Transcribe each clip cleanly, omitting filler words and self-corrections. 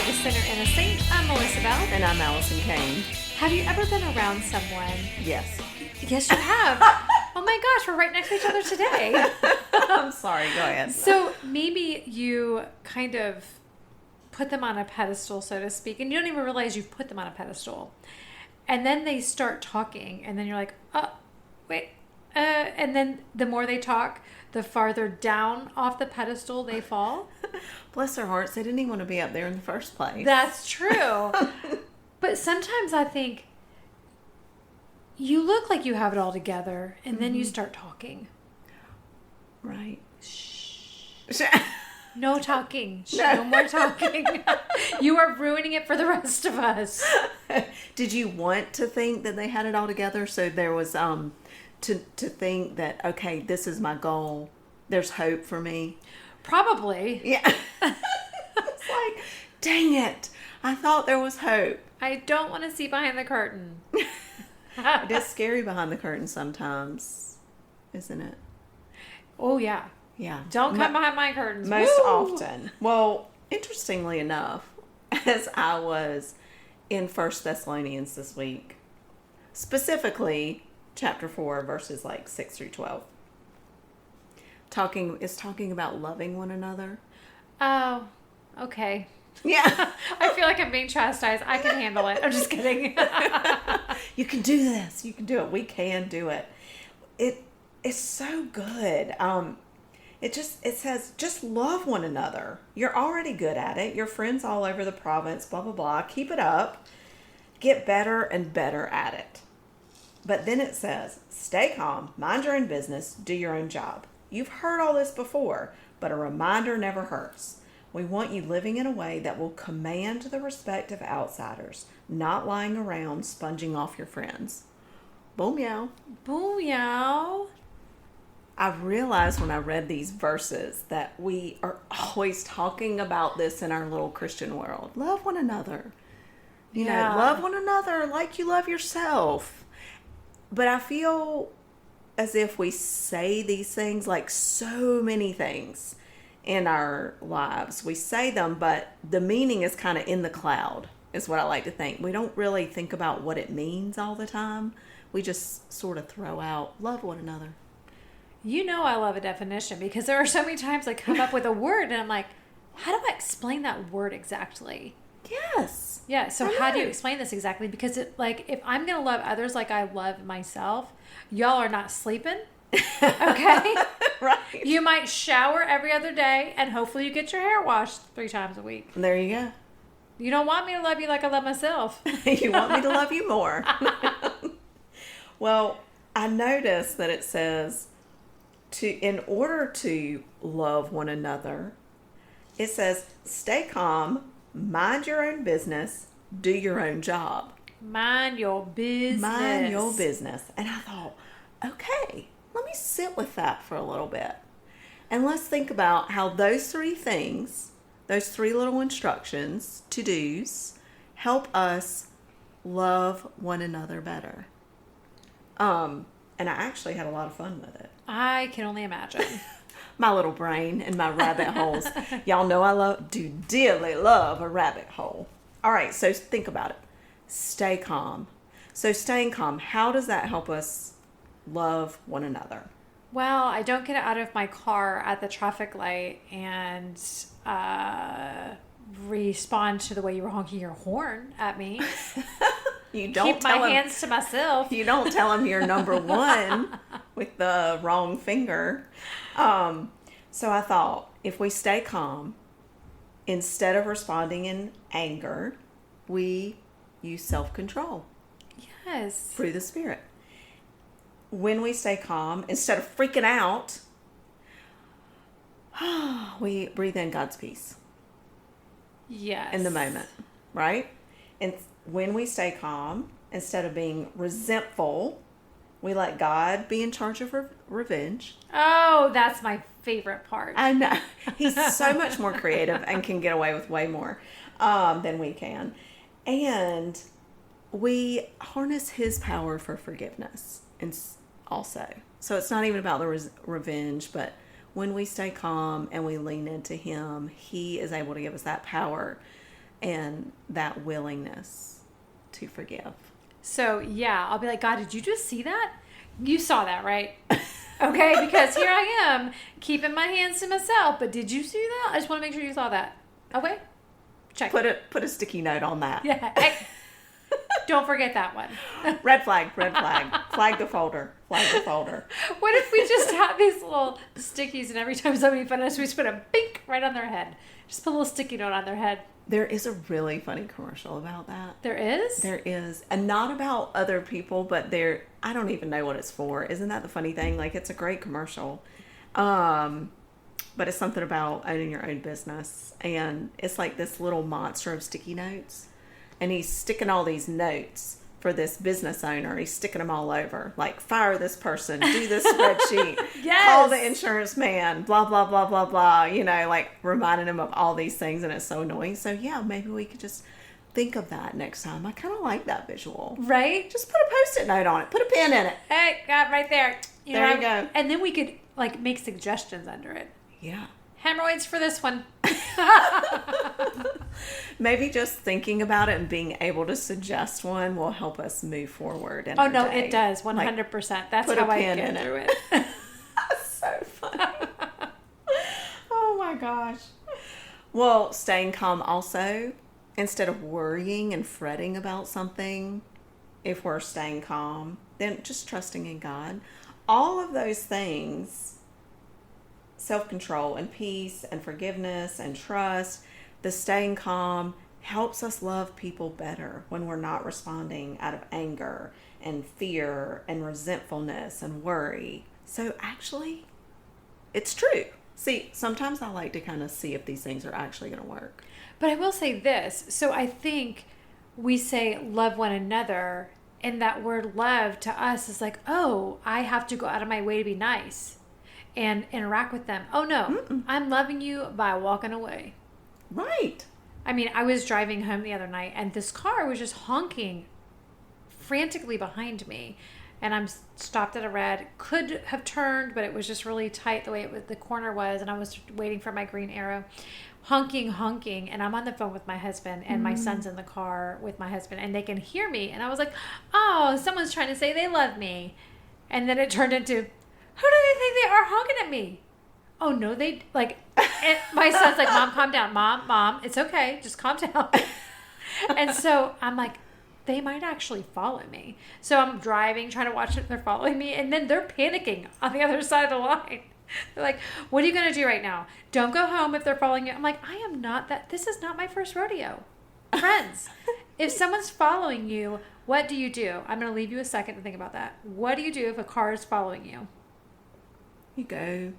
The Sinner and a Saint. I'm Melissa Bell. And I'm Allison Kane. Have you ever been around someone? Yes. Yes, you have. Oh my gosh, we're right next to each other today. I'm sorry, go ahead. So maybe you kind of put them on a pedestal, so to speak, and you don't even realize you've put them on a pedestal. And then they start talking, and then you're like, oh, wait. And then the more they talk, the farther down off the pedestal they fall. Bless their hearts, they didn't even want to be up there in the first place. That's true. But sometimes I think you look like you have it all together, and then you start talking. Right. Shh. No talking. No more talking. You are ruining it for the rest of us. Did you want to think that they had it all together? So there was to think that, okay, this is my goal. There's hope for me. Probably. Yeah. It's like, dang it. I thought there was hope. I don't want to see behind the curtain. It is scary behind the curtain sometimes, isn't it? Oh, yeah. Yeah. Don't come behind my curtains. Most Woo! often. Well, interestingly enough, as I was in 1 Thessalonians this week, specifically chapter 4, verses like 6 through 12, talking about loving one another. Oh, okay. Yeah. I feel like I'm being chastised. I can handle it. I'm just kidding. You can do this. You can do it. We can do it. It's so good. It says, just love one another. You're already good at it. Your friends all over the province, blah, blah, blah. Keep it up. Get better and better at it. But then it says, stay calm, mind your own business, do your own job. You've heard all this before, but a reminder never hurts. We want you living in a way that will command the respect of outsiders, not lying around sponging off your friends. Boom, yow. Boom, yow. I realized when I read these verses that we are always talking about this in our little Christian world. Love one another. You know, love one another like you love yourself. But I feel as if we say these things like so many things in our lives. We say them, but the meaning is kind of in the cloud, is what I like to think. We don't really think about what it means all the time. We just sort of throw out, love one another. You know I love a definition because there are so many times I come up with a word and I'm like, how do I explain that word exactly? Yes. Yeah, so how do you explain this exactly? Because if I'm going to love others like I love myself, y'all are not sleeping, okay? Right. You might shower every other day and hopefully you get your hair washed 3 times a week. There you go. You don't want me to love you like I love myself. You want me to love you more. Well, I noticed that it says, in order to love one another, it says, stay calm, mind your own business, do your own job. Mind your business. Mind your business. And I thought, okay, let me sit with that for a little bit. And let's think about how those 3 things, those 3 little instructions, to-dos, help us love one another better. And I actually had a lot of fun with it. I can only imagine. My little brain and my rabbit holes. Y'all know I do dearly love a rabbit hole. All right, so think about it. Stay calm. So staying calm, how does that help us love one another? Well, I don't get out of my car at the traffic light and respond to the way you were honking your horn at me. You don't keep my hands to myself. You don't tell them you're number 1 with the wrong finger. So I thought, if we stay calm, instead of responding in anger, we use self-control. Yes. Through the Spirit. When we stay calm, instead of freaking out, we breathe in God's peace. Yes. In the moment, right? And when we stay calm, instead of being resentful, we let God be in charge of revenge. Oh, that's my favorite part. I know. He's so much more creative and can get away with way more than we can. And we harness his power for forgiveness and also. So it's not even about the revenge, but when we stay calm and we lean into him, he is able to give us that power and that willingness to forgive. So, yeah, I'll be like, God, did you just see that? You saw that, right? Okay, because here I am keeping my hands to myself. But did you see that? I just want to make sure you saw that. Okay, check. Put a sticky note on that. Yeah. Hey, don't forget that one. Red flag, red flag. Flag the folder. Flag the folder. What if we just have these little stickies and every time somebody finds us, we just put a bink right on their head? Just put a little sticky note on their head. There is a really funny commercial about that. There is? There is. And not about other people, but I don't even know what it's for. Isn't that the funny thing? Like, it's a great commercial. But it's something about owning your own business. And it's like this little monster of sticky notes. And he's sticking all these notes for this business owner. He's sticking them all over. Like, fire this person, do this spreadsheet, Yes. call the insurance man, blah, blah, blah, blah, blah. You know, like reminding him of all these things. And it's so annoying. So, yeah, maybe we could just think of that next time. I kind of like that visual. Right? Just put a Post-it note on it. Put a pen in it. Hey, got right there. There you go. And then we could, like, make suggestions under it. Yeah. Hemorrhoids for this one. Maybe just thinking about it and being able to suggest one will help us move forward. Oh, no, it does. 100%. That's put a how I pin get in through it. it. So funny. Oh my gosh. Well, staying calm also, instead of worrying and fretting about something, if we're staying calm, then just trusting in God. All of those things, self-control and peace and forgiveness and trust, the staying calm helps us love people better when we're not responding out of anger and fear and resentfulness and worry. So actually, it's true. See, sometimes I like to kind of see if these things are actually going to work. But I will say this. So I think we say love one another, and that word love to us is like, oh, I have to go out of my way to be nice and interact with them. Oh, no, I'm loving you by walking away. Right. I mean, I was driving home the other night, and this car was just honking frantically behind me. And I'm stopped at a red. Could have turned, but it was just really tight the way the corner was, and I was waiting for my green arrow. Honking. And I'm on the phone with my husband, and my son's in the car with my husband, and they can hear me. And I was like, oh, someone's trying to say they love me. And then it turned into, who do they think they are honking at me? Oh, no, they, like, and my son's like, Mom, calm down. Mom, it's okay. Just calm down. And so I'm like, they might actually follow me. So I'm driving, trying to watch if they're following me, and then they're panicking on the other side of the line. They're like, what are you going to do right now? Don't go home if they're following you. I'm like, I am not that. This is not my first rodeo. Friends, if someone's following you, what do you do? I'm going to leave you a second to think about that. What do you do if a car is following you? You go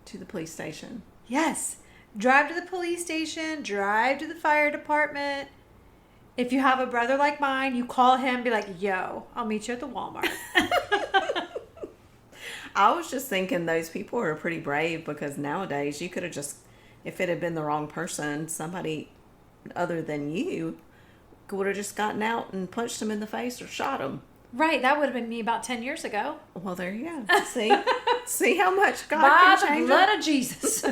to the police station. Yes. Drive to the police station. Drive to the fire department. If you have a brother like mine, you call him, be like, yo, I'll meet you at the Walmart. I was just thinking those people are pretty brave, because nowadays you could have just, if it had been the wrong person, somebody other than you would have just gotten out and punched them in the face or shot them. Right. That would have been me about 10 years ago. Well, there you go. See how much God By can change the blood of Jesus.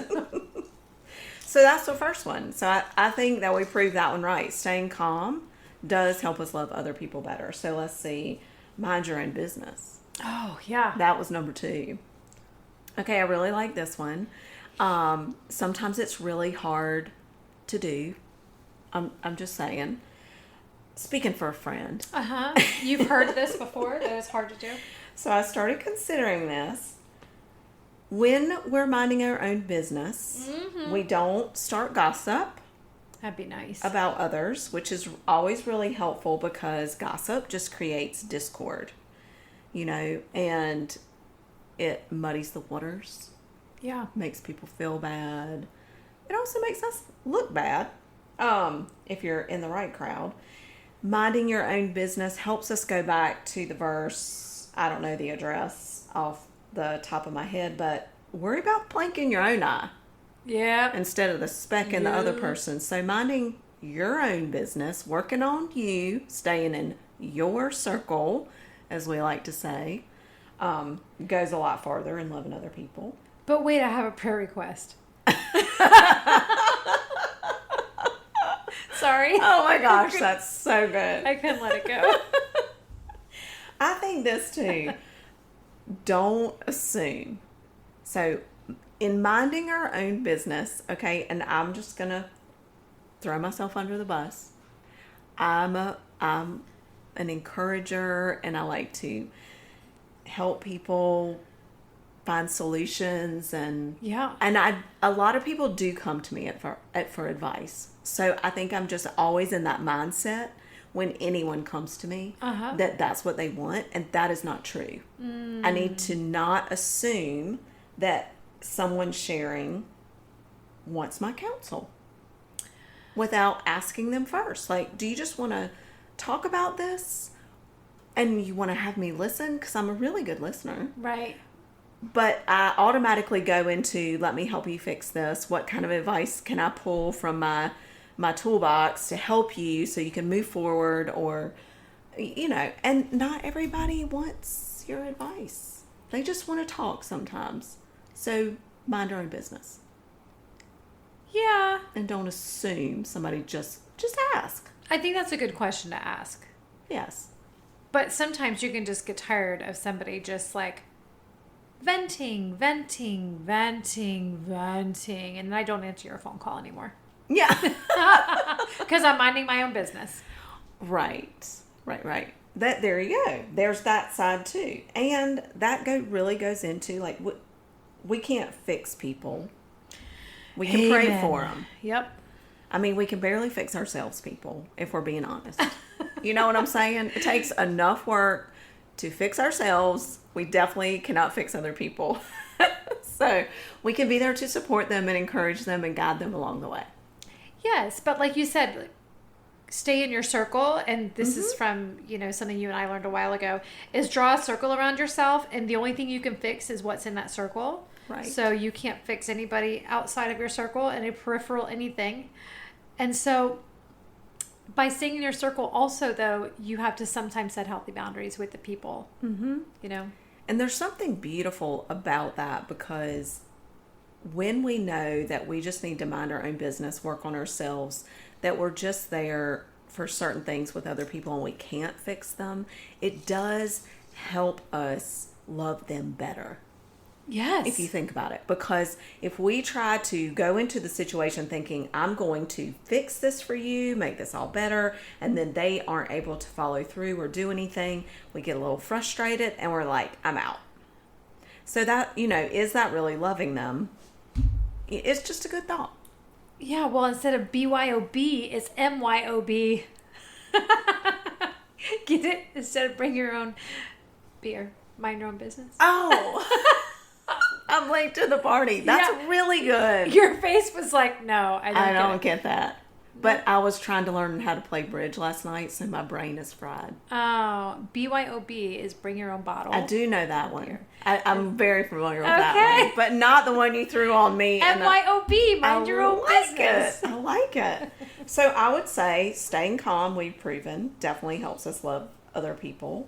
So that's the first one. So I think that we proved that one right. Staying calm does help us love other people better. So let's see. Mind your own business. Oh, yeah. That was number 2. Okay, I really like this one. Sometimes it's really hard to do. I'm just saying. Speaking for a friend. Uh-huh. You've heard this before, that it's hard to do? So I started considering this. When we're minding our own business, we don't start gossip. That'd be nice. About others, which is always really helpful, because gossip just creates discord, and it muddies the waters. Yeah. Makes people feel bad. It also makes us look bad, if you're in the right crowd. Minding your own business helps us go back to the verse. I don't know the address off the top of my head, but worry about plank in your own eye. Yeah. Instead of the speck in the other person. So minding your own business, working on you, staying in your circle, as we like to say, goes a lot farther in loving other people. But wait, I have a prayer request. Sorry. Oh my gosh, that's so good. I couldn't let it go. I think this too. Don't assume. So, in minding our own business, okay, and I'm just gonna throw myself under the bus. I'm an encourager, and I like to help people find solutions, and a lot of people do come to me for advice. So I think I'm just always in that mindset when anyone comes to me that's what they want, and that is not true. I need to not assume that someone sharing wants my counsel without asking them first. Like, do you just want to talk about this and you want to have me listen? Because I'm a really good listener. Right. But I automatically go into, let me help you fix this. What kind of advice can I pull from my toolbox to help you so you can move forward? Or, and not everybody wants your advice. They just want to talk sometimes. So mind your own business. Yeah. And don't assume somebody, just ask. I think that's a good question to ask. Yes. But sometimes you can just get tired of somebody just like venting, and then I don't answer your phone call anymore. Yeah. Because I'm minding my own business. Right. There you go. There's that side too. And that really goes into, like, we can't fix people. We can pray for them. Yep. I mean, we can barely fix ourselves, people, if we're being honest. You know what I'm saying? It takes enough work to fix ourselves. We definitely cannot fix other people. So we can be there to support them and encourage them and guide them along the way. Yes, but like you said, stay in your circle. And this is from, something you and I learned a while ago, is draw a circle around yourself. And the only thing you can fix is what's in that circle. Right. So you can't fix anybody outside of your circle, any peripheral anything. And so by staying in your circle also, though, you have to sometimes set healthy boundaries with the people. Mm-hmm. And there's something beautiful about that, because when we know that we just need to mind our own business, work on ourselves, that we're just there for certain things with other people and we can't fix them, it does help us love them better. Yes. If you think about it. Because if we try to go into the situation thinking, I'm going to fix this for you, make this all better, and then they aren't able to follow through or do anything, we get a little frustrated and we're like, I'm out. So that, is that really loving them? It's just a good thought. Yeah, well, instead of BYOB, it's MYOB. Get it? Instead of bring your own beer, mind your own business. Oh, I'm late to the party. That's really good. Your face was like, no, I don't get that. But I was trying to learn how to play bridge last night, so my brain is fried. Oh, BYOB is bring your own bottle. I do know that one. I'm very familiar with that one. But not the one you threw on me. MYOB, mind your own business. I like it. So I would say staying calm, we've proven, definitely helps us love other people.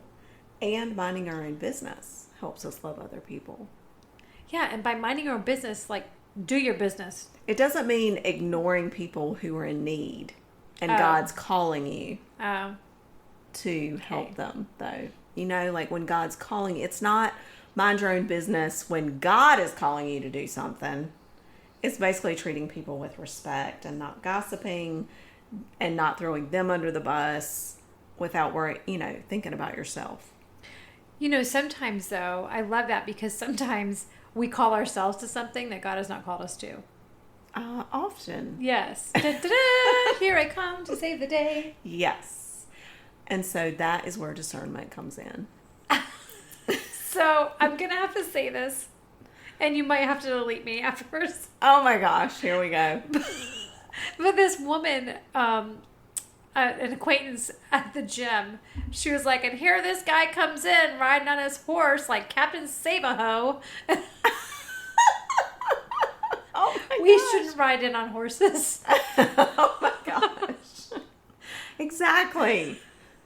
And minding our own business helps us love other people. Yeah, and by minding your own business, like, do your business. It doesn't mean ignoring people who are in need, and God's calling you to help them, though. Like when God's calling, it's not mind your own business when God is calling you to do something. It's basically treating people with respect and not gossiping and not throwing them under the bus without thinking about yourself. Sometimes, though, I love that, because sometimes we call ourselves to something that God has not called us to. Often. Yes. Da-da-da, here I come to save the day. Yes. And so that is where discernment comes in. So I'm going to have to say this, and you might have to delete me afterwards. Oh my gosh, here we go. But this woman, an acquaintance at the gym, she was like, and here this guy comes in riding on his horse like Captain Save-A-Ho. Oh my we gosh. shouldn't ride in on horses. Oh my gosh. Exactly.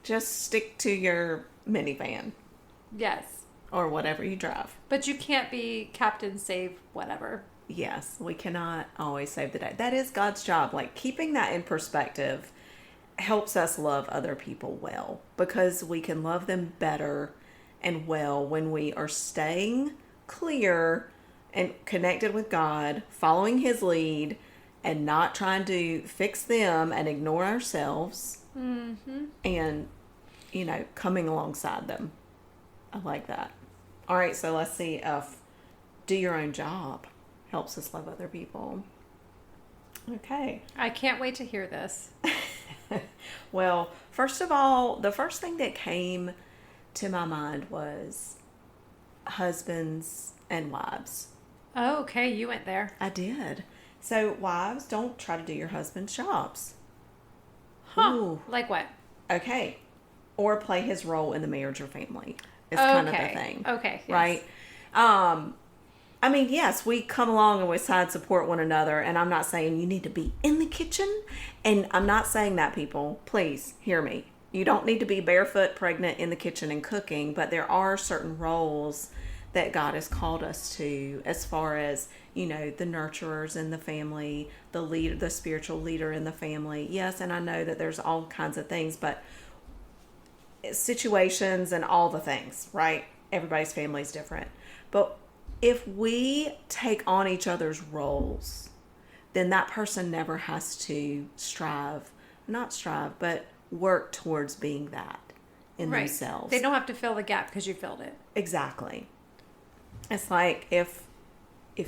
Just stick to your minivan. Yes. Or whatever you drive. But you can't be Captain Save whatever. Yes, we cannot always save the day. That is God's job. Like, keeping that in perspective helps us love other people well, because we can love them better and well when we are staying clear and connected with God, following His lead, and not trying to fix them and ignore ourselves, and, coming alongside them. I like that. All right, so let's see if do your own job helps us love other people. Okay. I can't wait to hear this. Well, first of all, the first thing that came to my mind was husbands and wives. Oh, okay, you went there. I did. So, wives, don't try to do your husband's jobs. Huh. Ooh. Like what? Okay. Or play his role in the marriage or family. It's kind of the thing. Okay. Yes. Right? I mean, yes, we come along and we side support one another, and I'm not saying you need to be in the kitchen, and I'm not saying that, people. Please hear me. You don't need to be barefoot, pregnant in the kitchen and cooking, but there are certain roles that God has called us to, as far as, the nurturers in the family, the leader, the spiritual leader in the family. Yes, and I know that there's all kinds of things, but situations and all the things, right? Everybody's family is different. But if we take on each other's roles, then that person never has to but work towards being that in themselves. They don't have to fill the gap because you filled it. Exactly. It's like if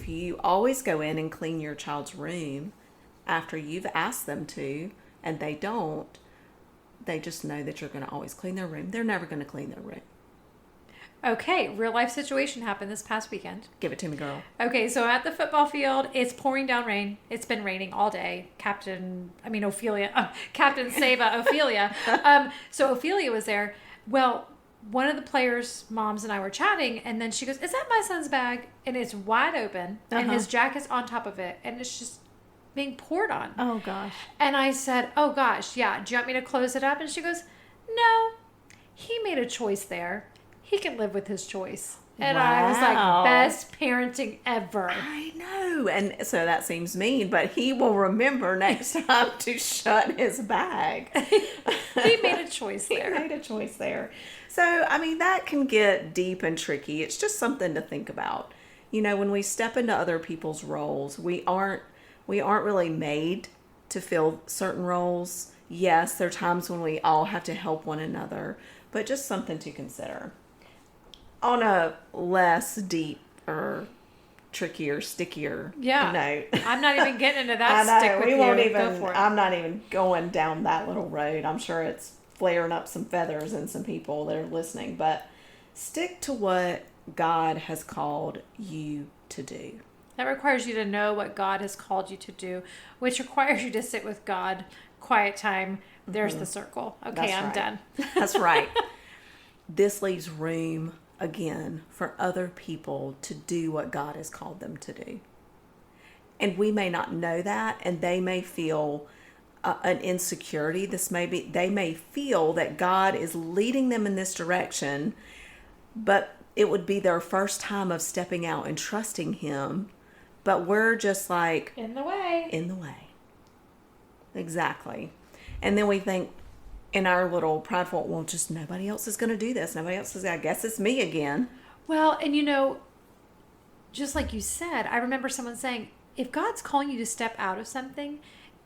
you always go in and clean your child's room after you've asked them to, and they don't, they just know that you're going to always clean their room. They're never going to clean their room. Okay, real life situation happened this past weekend. Give it to me, girl. Okay, so at the football field, it's pouring down rain. It's been raining all day. Captain Sava, Ophelia. So Ophelia was there. Well, one of the players' moms and I were chatting, and then she goes, "Is that my son's bag?" And it's wide open, and his jacket's on top of it, and it's just being poured on. Oh, gosh. And I said, "Oh, gosh, yeah. Do you want me to close it up?" And she goes, "No, he made a choice there. He can live with his choice." And I was like, best parenting ever. I know. And so that seems mean, but he will remember next time to shut his bag. He made a choice there. He made a choice there. So, I mean, that can get deep and tricky. It's just something to think about. When we step into other people's roles, we aren't really made to fill certain roles. Yes, there are times when we all have to help one another, but just something to consider. On a less deep or trickier, stickier note. I'm not even getting into that. I know. Stick with we won't you. even. Go for it. I'm not even going down that little road. I'm sure it's flaring up some feathers in some people that are listening. But stick to what God has called you to do. That requires you to know what God has called you to do, which requires you to sit with God, quiet time. There's the circle. Okay, That's I'm right. done. That's right. This leaves room again for other people to do what God has called them to do. And we may not know that, and they may feel an insecurity. They may feel that God is leading them in this direction, but it would be their first time of stepping out and trusting Him. But we're just like In the way. Exactly. And then we think in our little prideful, well, just nobody else is going to do this. Nobody else is. I guess it's me again. Well, and just like you said, I remember someone saying, if God's calling you to step out of something,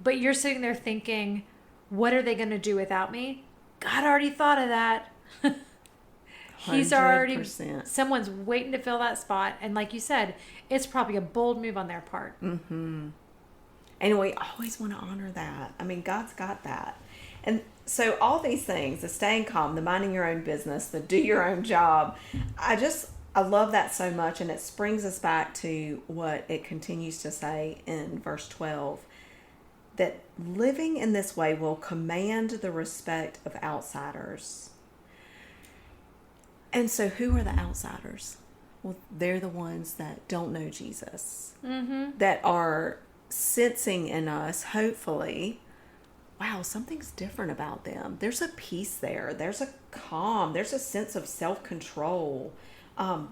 but you're sitting there thinking, what are they going to do without me? God already thought of that. He's already, 100%. someone's waiting to fill that spot. And like you said, it's probably a bold move on their part. Mm-hmm. And we always want to honor that. I mean, God's got that. And so all these things, the staying calm, the minding your own business, the do your own job, I love that so much. And it brings us back to what it continues to say in verse 12, that living in this way will command the respect of outsiders. And so who are the outsiders? Well, they're the ones that don't know Jesus, that are sensing in us, hopefully, wow, something's different about them. There's a peace there. There's a calm. There's a sense of self-control. Wow,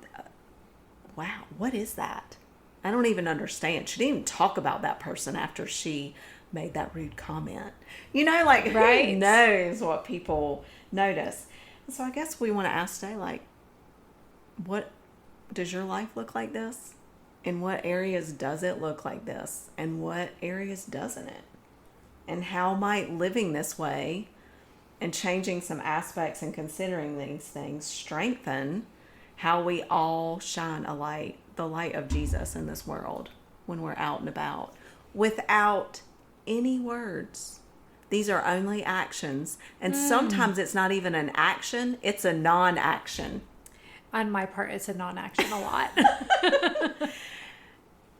what is that? I don't even understand. She didn't even talk about that person after she made that rude comment. Like, Right. Who knows what people notice? And so I guess we want to ask today, like, what does your life look like this? In what areas does it look like this? And what areas doesn't it? And how might living this way and changing some aspects and considering these things strengthen how we all shine the light of Jesus in this world when we're out and about without any words. These are only actions. And sometimes it's not even an action, it's a non-action. On my part, it's a non-action a lot.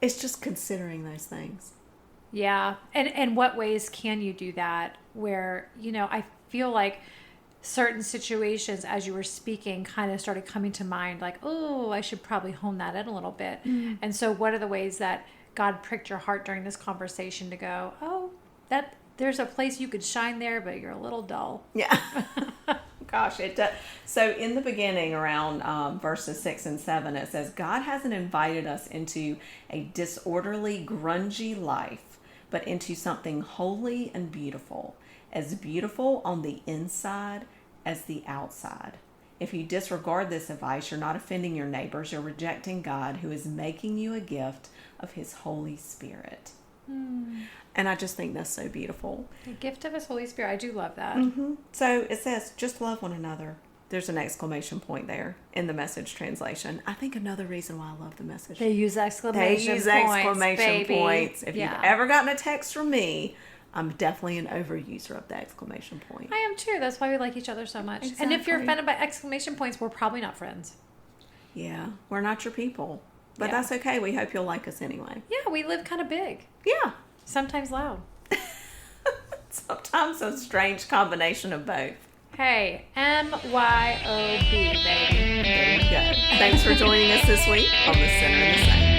It's just considering those things. Yeah. And what ways can you do that where, I feel like certain situations as you were speaking kind of started coming to mind, like, oh, I should probably hone that in a little bit. And so what are the ways that God pricked your heart during this conversation to go, oh, that there's a place you could shine there, but you're a little dull. Yeah. Gosh, it does. So in the beginning, around verses 6 and 7, it says, God hasn't invited us into a disorderly, grungy life, but into something holy and beautiful, as beautiful on the inside as the outside. If you disregard this advice, you're not offending your neighbors, you're rejecting God, who is making you a gift of his Holy Spirit. And I just think that's so beautiful. The gift of his Holy Spirit. I do love that. So it says, just love one another. There's an exclamation point there in the Message translation. I think another reason why I love the Message. They use exclamation points. Points. If you've ever gotten a text from me, I'm definitely an overuser of the exclamation point. I am too. That's why we like each other so much. Exactly. And if you're offended by exclamation points, we're probably not friends. Yeah, we're not your people. But Yeah. that's okay. We hope you'll like us anyway. Yeah, we live kind of big. Yeah. Sometimes loud. Sometimes a strange combination of both. Hey, MYOB, baby. There you go. Thanks for joining us this week on The Center and the Same.